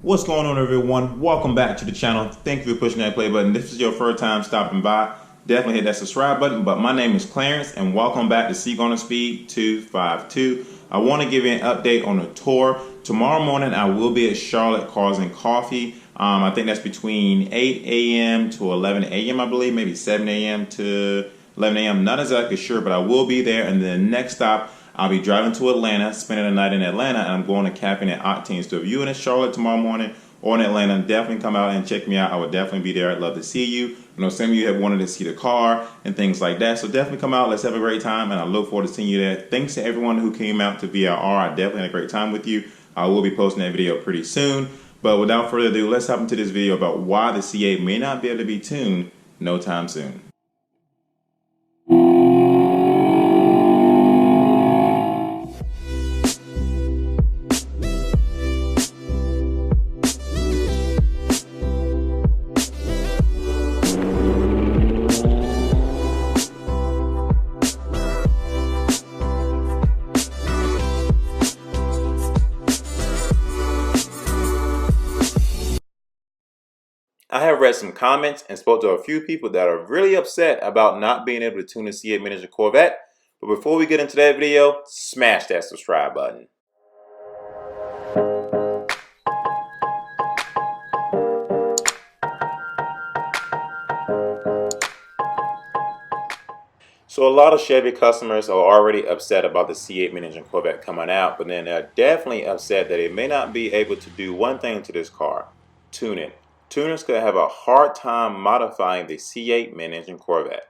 What's going on, everyone? Welcome back to the channel. Thank you for pushing that play button. If this is your first time stopping by, definitely hit that subscribe button. But my name is Clarence and welcome back to Seek on Speed 252. I want to give you an update on the tour. Tomorrow morning I will be at Charlotte Cars and Coffee. I think that's between 8 a.m. to 11 a.m. I believe, maybe 7 a.m. to 11 a.m. Not exactly sure, but I will be there. And then next stop, I'll be driving to Atlanta, spending the night in Atlanta, and I'm going to Caffeine and Octane. So if you're in Charlotte tomorrow morning or in Atlanta, definitely come out and check me out. I would definitely be there. I'd love to see you. I know some of you have wanted to see the car and things like that. So definitely come out. Let's have a great time, and I look forward to seeing you there. Thanks to everyone who came out to VIR. I definitely had a great time with you. I will be posting that video pretty soon. But without further ado, let's hop into this video about why the C8 may not be able to be tuned no time soon. I have read some comments and spoke to a few people that are really upset about not being able to tune the C8 miniature Corvette. But before we get into that video, smash that subscribe button. So a lot of Chevy customers are already upset about the C8 miniature Corvette coming out, but then they're definitely upset that they may not be able to do one thing to this car: tune it. Tuners could have a hard time modifying the C8 mid-engine Corvette.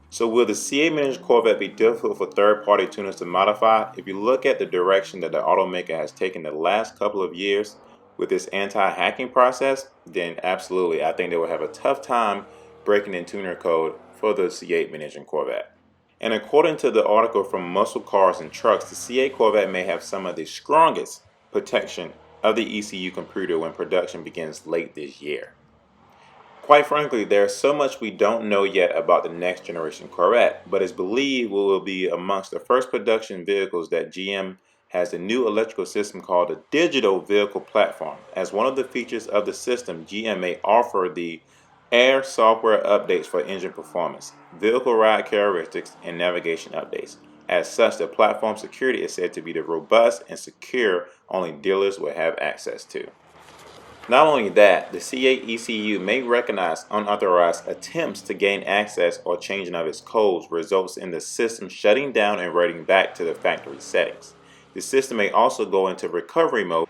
So will the C8 mid-engine Corvette be difficult for third-party tuners to modify? If you look at the direction that the automaker has taken the last couple of years with this anti-hacking process, then absolutely, I think they will have a tough time breaking in tuner code for the C8 mid-engine Corvette. And according to the article from Muscle Cars and Trucks, the C8 Corvette may have some of the strongest protection of the ECU computer when production begins late this year. Quite frankly, there's so much we don't know yet about the next generation Corvette, but it's believed we will be amongst the first production vehicles that GM has a new electrical system called a digital vehicle platform. As one of the features of the system, GM may offer the Air software updates for engine performance, vehicle ride characteristics, and navigation updates. As such, the platform security is said to be the robust and secure only dealers will have access to. Not only that, the C8 ECU may recognize unauthorized attempts to gain access or changing of its codes results in the system shutting down and reverting back to the factory settings. The system may also go into recovery mode,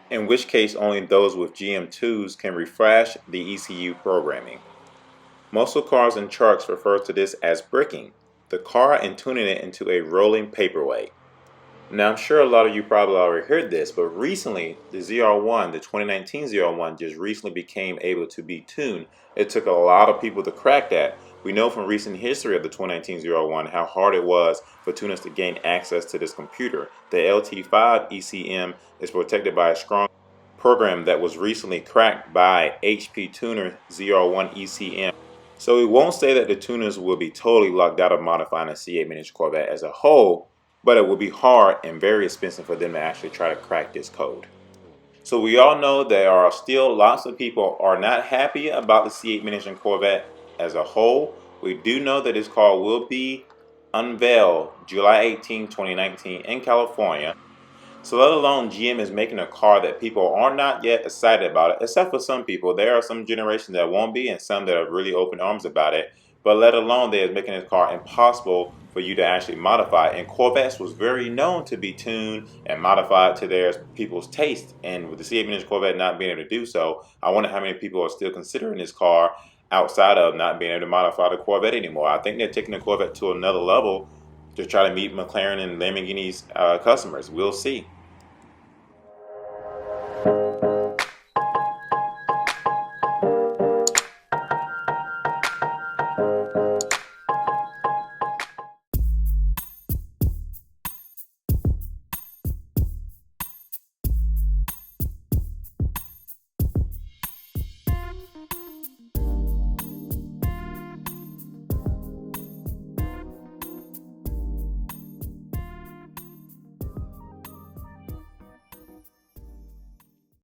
in which case only those with GM2s can refresh the ECU programming. Muscle Cars and Trucks refer to this as bricking the car and tuning it into a rolling paperweight. Now, I'm sure a lot of you probably already heard this, but recently the ZR1, the 2019 ZR1, just recently became able to be tuned. It took a lot of people to crack that. We know from recent history of the 2019 ZR1 how hard it was for tuners to gain access to this computer. The LT5 ECM is protected by a strong program that was recently cracked by HP Tuner ZR1 ECM. So we won't say that the tuners will be totally locked out of modifying a C8 miniature Corvette as a whole, but it will be hard and very expensive for them to actually try to crack this code. So we all know there are still lots of people are not happy about the C8 miniature Corvette as a whole. We do know that this car will be unveiled July 18, 2019 in California. So let alone GM is making a car that people are not yet excited about it, except for some people. There are some generations that won't be and some that are really open arms about it. But let alone they're making this car impossible for you to actually modify. And Corvettes was very known to be tuned and modified to their people's taste. And with the C8 miniature Corvette not being able to do so, I wonder how many people are still considering this car outside of not being able to modify the Corvette anymore. I think they're taking the Corvette to another level to try to meet McLaren and Lamborghini's customers. We'll see.